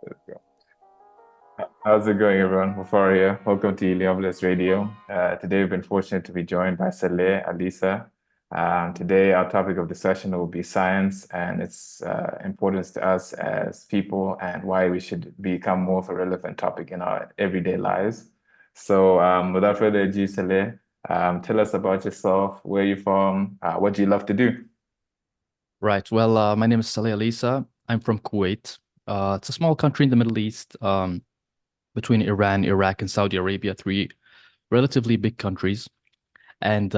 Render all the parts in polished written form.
Let's go. How's it going, everyone? Mufar here. Welcome to Iliopolis Radio. Today, we've been fortunate to be joined by Saleh Aleesa. Today, our topic of discussion will be science and its importance to us as people and why we should become more of a relevant topic in our everyday lives. So, without further ado, Saleh, tell us about yourself, where you're from, what do you love to do? Right. Well, my name is Saleh Aleesa. I'm from Kuwait. It's a small country in the Middle East, between Iran, Iraq, and Saudi Arabia, three relatively big countries. And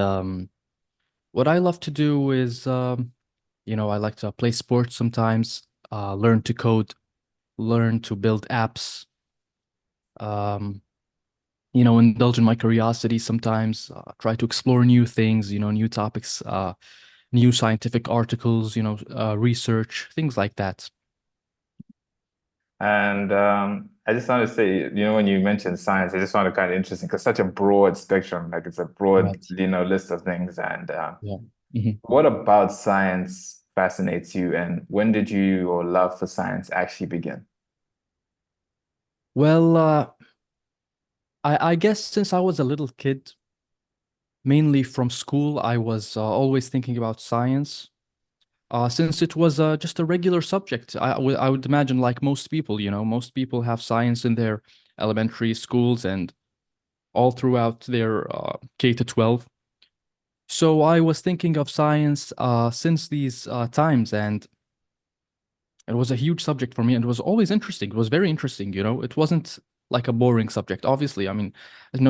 what I love to do is, I like to play sports sometimes, learn to code, learn to build apps, um, indulge in my curiosity sometimes, try to explore new things, new topics, new scientific articles, research, things like that. And I just want to say, when you mentioned science, I just found it kind of interesting because such a broad spectrum, like it's a broad, Right. list of things. And Yeah. Mhm. what about science fascinates you, and when did your love for science actually begin? Well, I guess since I was a little kid, mainly from school, I was always thinking about science. Since it was just a regular subject, I would imagine, like most people, most people have science in their elementary schools and all throughout their K to 12. So I was thinking of science since these times, and it was a huge subject for me, and it was always interesting. It was very interesting, It wasn't like a boring subject. Obviously, I mean,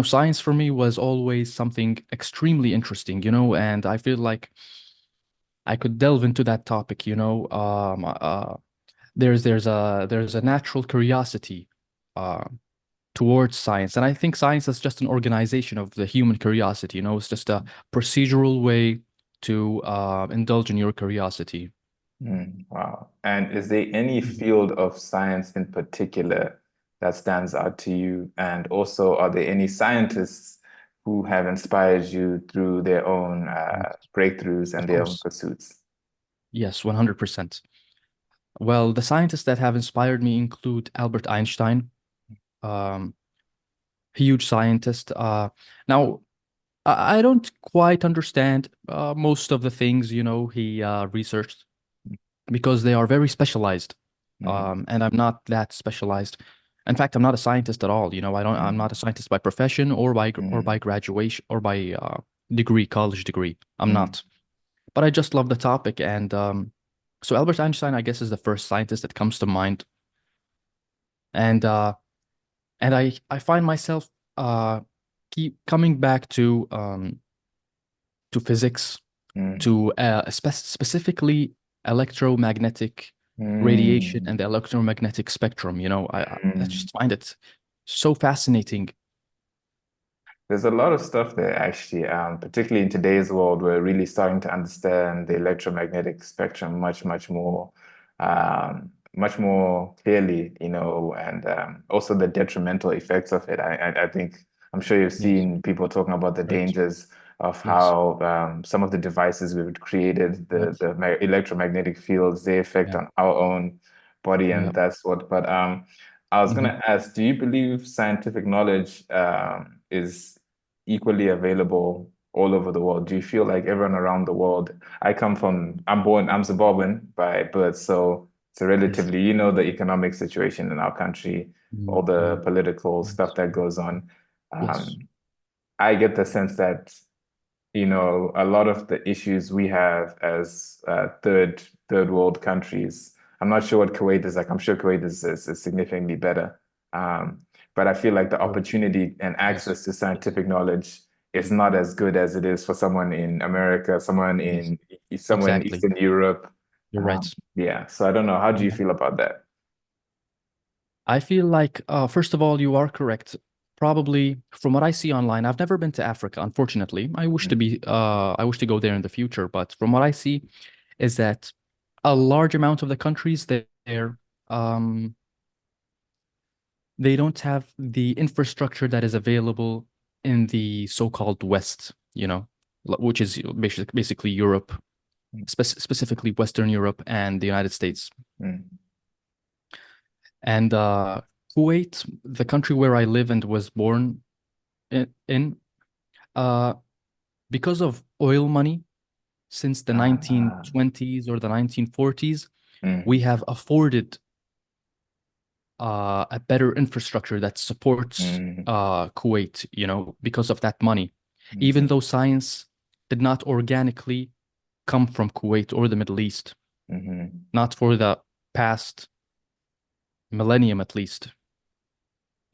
science for me was always something extremely interesting, and I feel like I could delve into that topic, there's a natural curiosity uh, towards science, and I think science is just an organization of the human curiosity. It's just a procedural way to indulge in your curiosity. Wow. And is there any Mhm. field of science in particular that stands out to you? And also, are there any scientists who have inspired you through their own Yes, breakthroughs and of their own course. pursuits? Yes, 100%. Well, the scientists that have inspired me include Albert Einstein, um, huge scientist. Now, I don't quite understand most of the things, he researched because they are very specialized. Mm, And I'm not that specialized. In fact, I'm not a scientist at all. I'm mm, not a scientist by profession or by mm, graduation or by degree, college degree. I'm mm, not. But I just love the topic. And so Albert Einstein, I guess, is the first scientist that comes to mind. And I find myself uh keep coming back to physics, mm, to specifically electromagnetic radiation mm, and the electromagnetic spectrum. I mm. just find it so fascinating. There's a lot of stuff there actually, particularly in today's world, we're really starting to understand the electromagnetic spectrum much more clearly, and also the detrimental effects of it. I think I'm sure you've Yes, seen people talking about the right. dangers of Yes, how some of the devices we've created, right. the electromagnetic fields, they affect Yeah, on our own body, yeah. and that's what. But I was Hmm. gonna ask, do you believe scientific knowledge is equally available all over the world? Do you feel like everyone around the world? I'm Zimbabwean by birth, so it's a Yes. relatively, the economic situation in our country, all the Yeah. political stuff Yes. that goes on. Yes. Um, I get the sense that, a lot of the issues we have as third world countries. I'm not sure what Kuwait is like. I'm sure Kuwait is significantly better. Um, but I feel like the Sure. opportunity and Yes. access to Yes. scientific knowledge is Mhm. not as good as it is for someone in America, Yes. somewhere in Exactly. Eastern Europe. You're right. Yeah. So I don't know. How do you Yeah. feel about that? I feel like, first of all, you are correct. Probably from what I see online, I've never been to Africa, unfortunately. I wish to go there in the future, but from what I see is that a large amount of the countries there, um, they don't have the infrastructure that is available in the so-called West, which is basically Europe, specifically Western Europe and the United States. Mm, And Kuwait, the country where I live and was born in uh, because of oil money since the Ah, 1920s or the 1940s, we mm, have afforded a better infrastructure that supports mm, Kuwait, because of that money. Even mhm, though science did not organically come from Kuwait or the Middle East, mhm, not for the past millennium at least,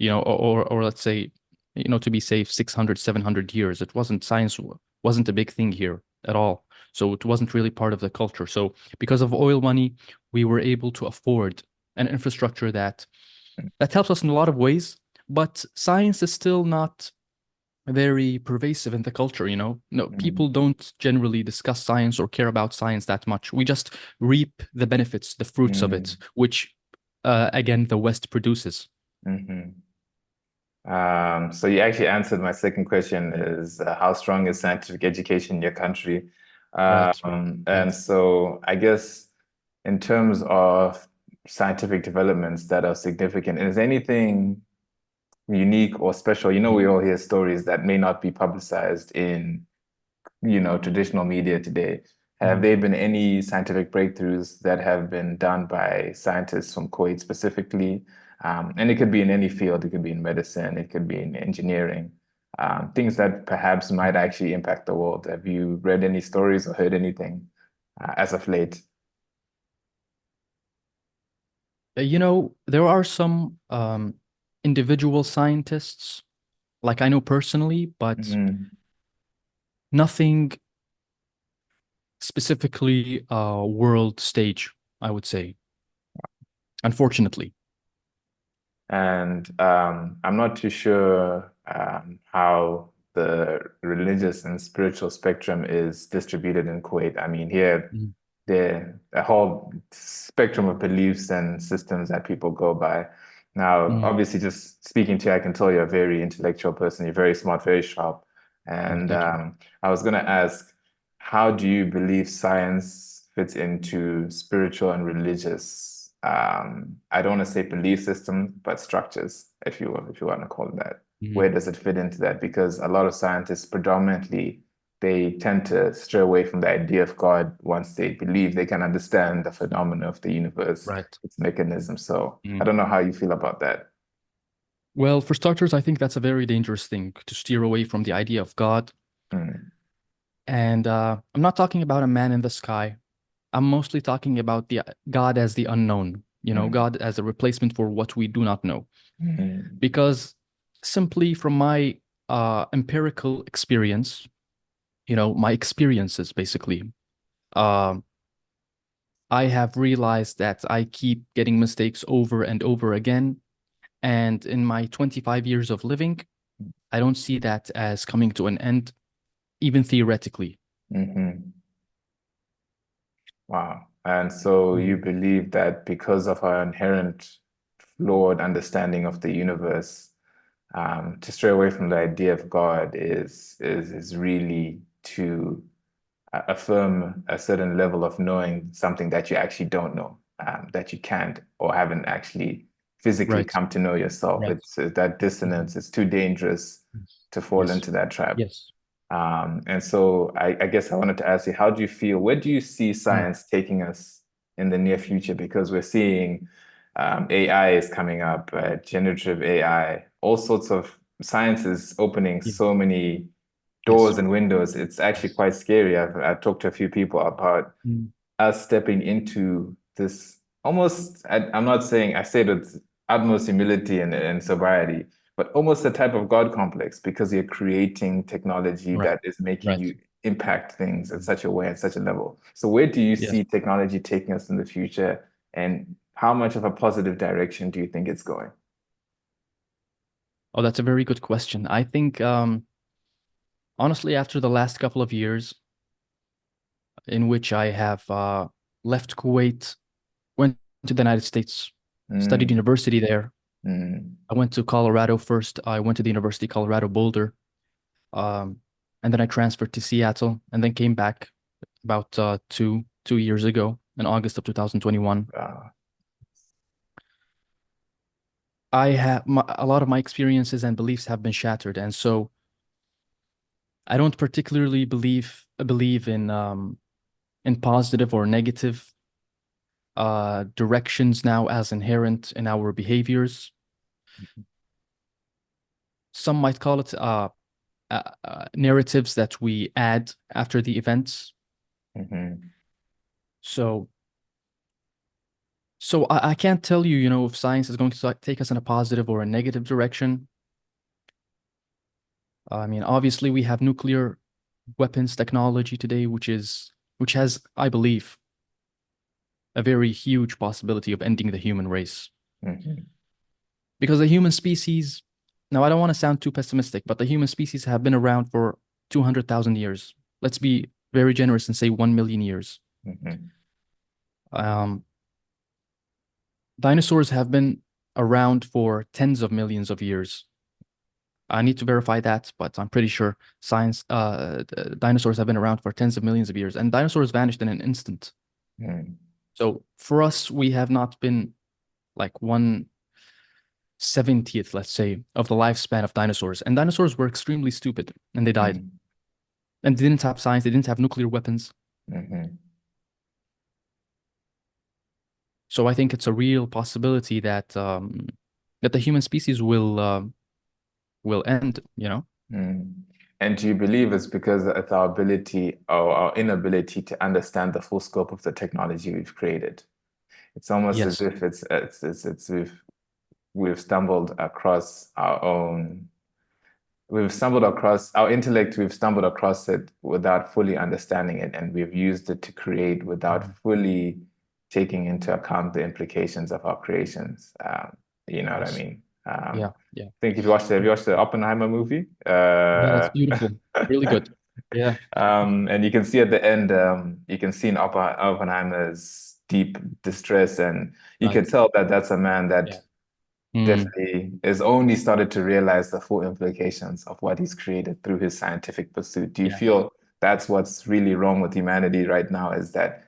or let's say, to be safe, 600, 700 years. It wasn't science wasn't a big thing here at all. So it wasn't really part of the culture. So because of oil money, we were able to afford an infrastructure that helps us in a lot of ways, but science is still not very pervasive in the culture, No, people mm, don't generally discuss science or care about science that much. We just reap the benefits, the fruits of it, mm, which again the West produces. mhm. So you actually answered my second question is how strong is scientific education in your country? Right. And Right. so I guess in terms of scientific developments that are significant, is anything unique or special? We all hear stories that may not be publicized in traditional media today. Have Mhm. there been any scientific breakthroughs that have been done by scientists from Kuwait specifically? And it could be in any field, it could be in medicine, it could be in engineering, things that perhaps might actually impact the world. Have you read any stories or heard anything as of late? There are some individual scientists, like I know personally, but Mhm. nothing specifically world stage, I would say, unfortunately. And I'm not too sure how the religious and spiritual spectrum is distributed in Kuwait. I mean, here, Mhm. there a whole spectrum of beliefs and systems that people go by. Now, Mhm. obviously, just speaking to you, I can tell you're a very intellectual person. You're very smart, very sharp. Oh, And thank you. I was going to ask, how do you believe science fits into spiritual and religious, I don't want to say belief systems, but structures, if you want to call it that. Mhm. Where does it fit into that? Because a lot of scientists predominantly they tend to stray away from the idea of God once they believe they can understand the phenomena of the universe, Right. its mechanism. So I Mhm. don't know how you feel about that. Well, for starters, I think that's a very dangerous thing to steer away from the idea of God. Mm, And I'm not talking about a man in the sky. I'm mostly talking about the God as the unknown, mm, God as a replacement for what we do not know. mm, Because simply from my empirical experience, my experiences basically, uh, I have realized that I keep getting mistakes over and over again. And in my 25 years of living, I don't see that as coming to an end, even theoretically. mhm. Wow. And so you Mhm. believe that because of our inherent flawed understanding of the universe, to stray away from the idea of God is really to affirm a certain level of knowing something that you actually don't know, that you can't or haven't actually physically Right, come to know yourself. right. It's that Mhm. dissonance. It's too dangerous to fall Yes, into that trap. yes. And so I guess I wanted to ask you, how do you feel? Where do you see Mm. science taking us in the near future? Because we're seeing AI is coming up, generative AI, all sorts of science is opening Yeah. so many Yes. doors and windows. It's actually Yes. quite scary. I've talked to a few people about Mm. us stepping into this almost, I'm not saying, I say it with utmost humility and sobriety, but almost a type of God complex because you're creating technology Right, that is making right. you impact things in such a way, at such a level. So where do you Yes. see technology taking us in the future, and how much of a positive direction do you think it's going? Oh, that's a very good question. I think, honestly, after the last couple of years in which I have left Kuwait, went to the United States, studied Mm, university there. mm, I went to Colorado first. I went to the University of Colorado Boulder, um, and then I transferred to Seattle, and then came back about two years ago in August of 2021. uh, I have a lot of my experiences and beliefs have been shattered, and so I don't particularly believe in positive or negative directions now as inherent in our behaviors. Some might call it narratives that we add after the events. Hmm. So, so I can't tell you, if science is going to take us in a positive or a negative direction. I mean, obviously, we have nuclear weapons technology today, which has, I believe, a very huge possibility of ending the human race. Hmm. Because the human species, now I don't want to sound too pessimistic, but the human species have been around for 200,000 years. Let's be very generous and say 1 million years. Hmm. Um, Dinosaurs have been around for tens of millions of years. I need to verify that, but I'm pretty sure dinosaurs have been around for tens of millions of years, and dinosaurs vanished in an instant. Hmm. So for us, we have not been like 1/70th, let's say, of the lifespan of dinosaurs. And dinosaurs were extremely stupid and they died. Hmm. And they didn't have science, they didn't have nuclear weapons. Hmm. So I think it's a real possibility that the human species will end. Mm. And do you believe it's because it's our ability or our inability to understand the full scope of the technology we've created? It's almost as Yes. if it's we've stumbled across our own we've stumbled across our intellect, we've stumbled across it without fully understanding it, and we've used it to create without Mhm. fully taking into account the implications of our creations. You know what I Yes. mean? Yeah. Yeah. I think if you watched have you watched the Oppenheimer movie? Yeah, that's beautiful. Really good. Yeah. And you can see at the end, you can see in Oppenheimer's deep distress, and you can Right. tell that that's a man that Yeah. Mm, definitely is only started to realize the full implications of what he's created through his scientific pursuit. Do you yeah. feel that's what's really wrong with humanity right now, is that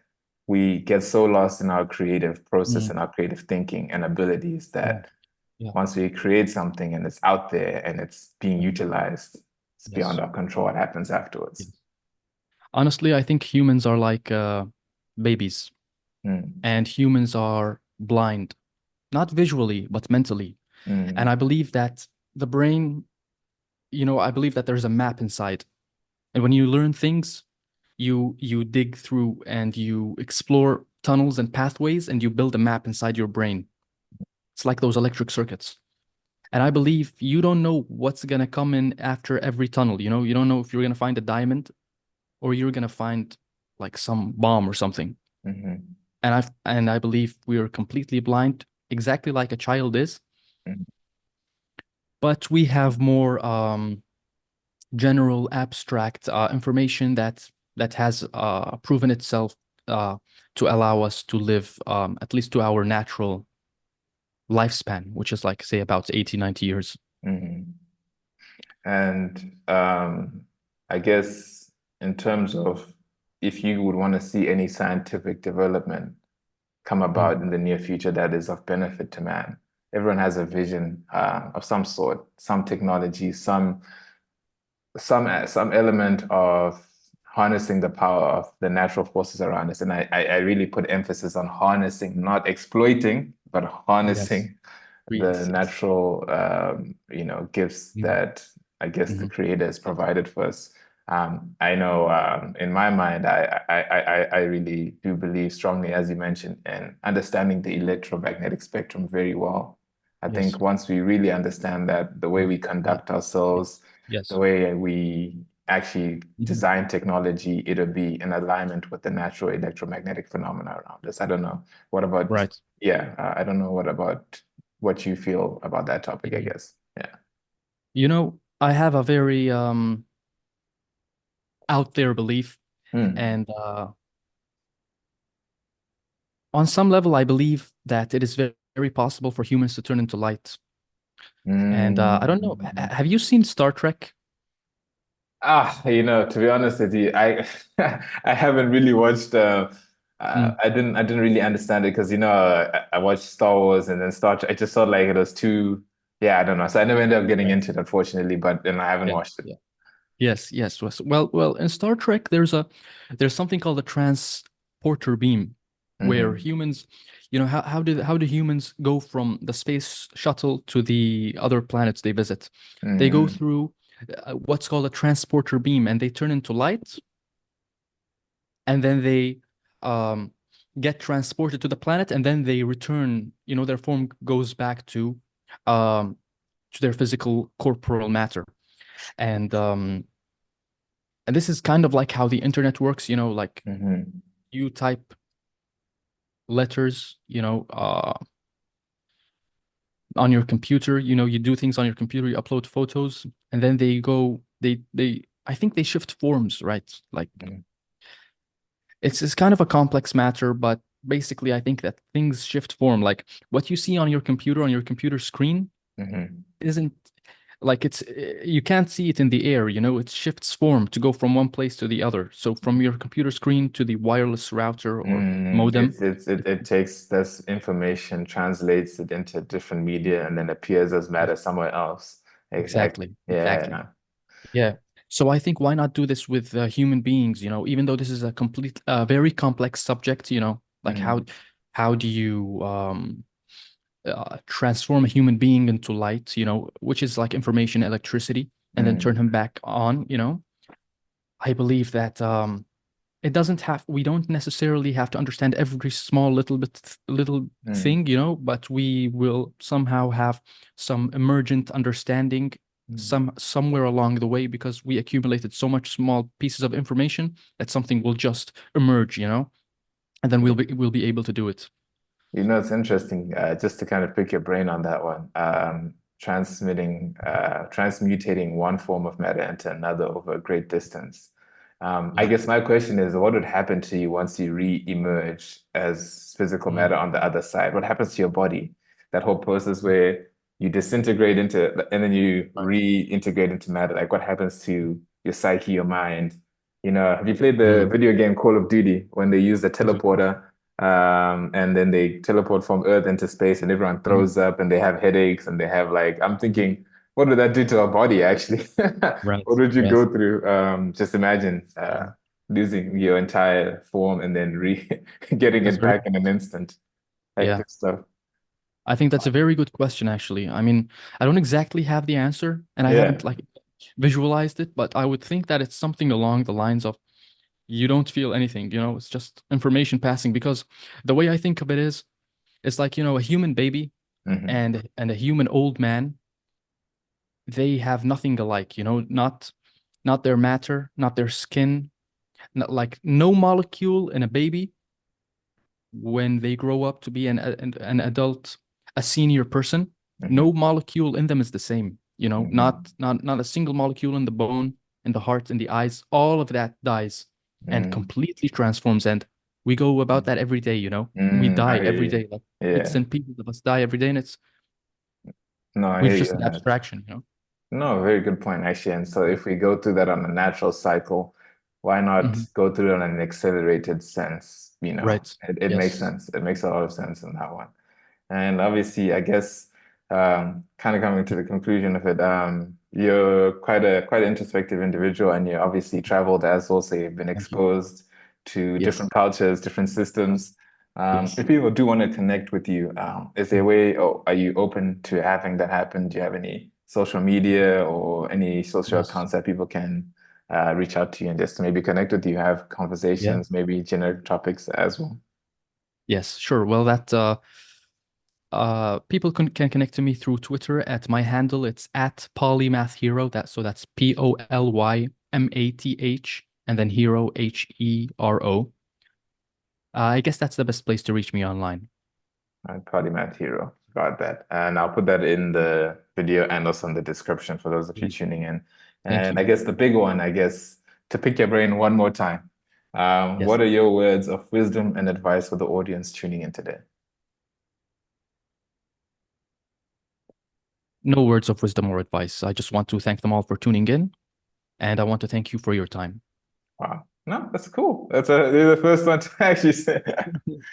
we get so lost in our creative process Mm, and our creative thinking and abilities yeah. that Yeah. once we create something and it's out there and it's being utilized, it's beyond Yes. our control what happens Yes. afterwards. Honestly, I think humans are like babies, Mm, and humans are blind, not visually, but mentally. And I mm, believe that the brain, I believe that there's a map inside. And when you learn things, you dig through and you explore tunnels and pathways and you build a map inside your brain. It's like those electric circuits. And I believe you don't know what's gonna come in after every tunnel. You don't know if you're gonna find a diamond or you're gonna find like some bomb or something. mhm, And I believe we are completely blind, exactly like a child is, mhm, but we have more general abstract information that has proven itself uh, to allow us to live at least to our natural lifespan, which is like say about 80, 90 years. mhm. And I guess in terms of if you would want to see any scientific development come Mm. about in the near future that is of benefit to man, everyone has a vision of some sort, some technology, some element of harnessing the power of the natural forces around us. And I really put emphasis on harnessing, not exploiting, but Yes. harnessing the Yes. Yes. natural gifts Mm. that I guess the Mhm. creator has provided for us. I know in my mind, I really do believe strongly, as you mentioned, in understanding the electromagnetic spectrum very well. I Yes. think once we really understand that, the way Mm. we Yeah. conduct Yeah. ourselves, the Yes. way we actually Mhm. design technology, it'll be in alignment with the natural electromagnetic phenomena around us. I don't know. What about, Right. yeah, I don't know what you feel about that topic, I Mhm. guess. Yeah. I have a very out there belief, Mm. and on some level, I believe that it is very possible for humans to turn into light. And I don't know, Mm. have you seen Star Trek? To be honest with you, I I haven't really watched Mm, I didn't really understand it because I watched Star Wars and then Star Trek. I just thought like it was too, yeah, I don't know. So I never ended up getting right. into it, unfortunately. But then I haven't Yeah. watched it. Yeah. Yes, yes, yes. Well, in Star Trek, there's something called a transporter beam, where Hmm. humans, how do humans go from the space shuttle to the other planets they visit? They go Hmm. through what's called a transporter beam, and they turn into light, and then they um, get transported to the planet, and then they return. Their form goes back um, to their physical corporal matter, and um, and this is kind of like how the internet works, like Hmm. you type letters, on your computer, you do things on your computer, you upload photos, and then I think they shift forms, right? Like it's kind of a complex matter, but basically I think that things shift form. Like what you see on your computer screen Hmm. isn't like you can't see it in the air, it shifts form to go from one place to the other. So from your computer screen to the wireless router or modem. It takes this information, translates it into different media, and then appears as matter somewhere else. Exactly. Exactly, exactly. Yeah. Yeah. So I think why not do this with human beings, even though this is very complex subject, like Mm, how do you transform a human being into light, which is like information, electricity, and then turn mm, him back on. I believe that we don't necessarily have to understand every small little mm, thing, but we will somehow have some emergent understanding mm. somewhere along the way because we accumulated so much small pieces of information that something will just emerge, and then we'll be able to do it. It's interesting, just to kind of pick your brain on that one. Transmutating one form of matter into another over a great distance. I Yeah. guess my question is, what would happen to you once you re-emerge as physical matter Mm, on the other side? What happens to your body? That whole process where you disintegrate into, and then you right. reintegrate into matter. Like, what happens to your psyche, your mind? Have you played the Mm. video game Call of Duty when they use the Mhm. teleporter? And then they teleport from Earth into space, and everyone Mhm. throws up, and they have headaches, and they have like, I'm thinking, what did that do to our body actually? Right. What did you Yes. go through? Just imagine Mm. losing your entire form and then re getting That's it very, back in an instant. yeah. Hectic stuff. I think that's a very good question, actually. I mean, I don't exactly have the answer, and I haven't Yeah. like visualized it, but I would think that it's something along the lines of you don't feel anything, it's just information passing. Because the way I think of it is, it's like, a human baby Hmm. and a human old man, they have nothing alike, not their matter, not their skin, not like no molecule in a baby when they grow up to be an adult, a senior person, no Hmm. molecule in them is the same. Hmm. Not a single molecule in the bone, in the heart, in the eyes. All of that dies and Mm. completely transforms. And we go about that every day. We die I hear every you. day. Like bits Yeah. and pieces of us die every day, and No, I we're hear you just on an that. abstraction. No, very good point, actually. And so if we go through that on a natural cycle, why not Mhm. go through it on an accelerated sense? Right. It makes Yes. sense. It makes a lot of sense in that one. And obviously, I guess kind of coming to the conclusion of it, you're quite an introspective individual, and you obviously traveled as also you've been Thank you. exposed to Yes. different cultures, different systems. Yes. If people do want to connect with you, is there a Mhm. way, or are you open to having that happen? Do you have any social media or any social Yes. accounts that people can reach out to you and just maybe connect with you, have Yeah. conversations, maybe generic topics as well? Yes. Sure. Well, that people can connect to me through Twitter at my handle. It's at Polymath Hero. That's Polymath and then Hero Hero. I guess that's the best place to reach me online. And Party Math Hero. Got that. And I'll put that in the video and also in the description for those of you Great. tuning in. Thank And you. I guess the big one, I guess, to pick your brain one more time. Yes. What are your words of wisdom and advice for the audience tuning in today? No words of wisdom or advice. I just want to thank them all for tuning in, and I want to thank you for your time. Wow. No, that's cool. You're the first one to actually say.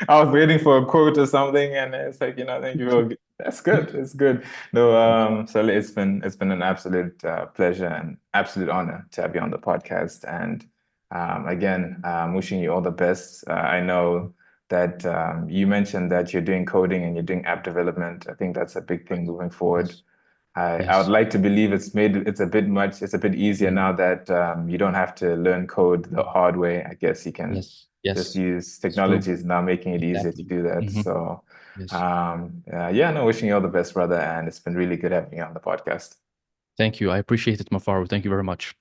I was waiting for a quote or something, and it's like, thank you that's good. It's good. No, Saleh, it's been an absolute pleasure and absolute honor to have you on the podcast. And again, wishing you all the best. I know that you mentioned that you're doing coding and you're doing app development. I think that's a big thing Right. moving forward. Yes. I would Yes. like to believe it's a bit easier Mm. now that you don't have to learn code the hard way. I guess you can Yes. just Yes. use It's true. technologies now making it easier to Exactly. do that. Hmm. So Yes. yeah, no, wishing you all the best, brother, and it's been really good having you on the podcast. Thank you. I appreciate it, Mafaru. Thank you very much.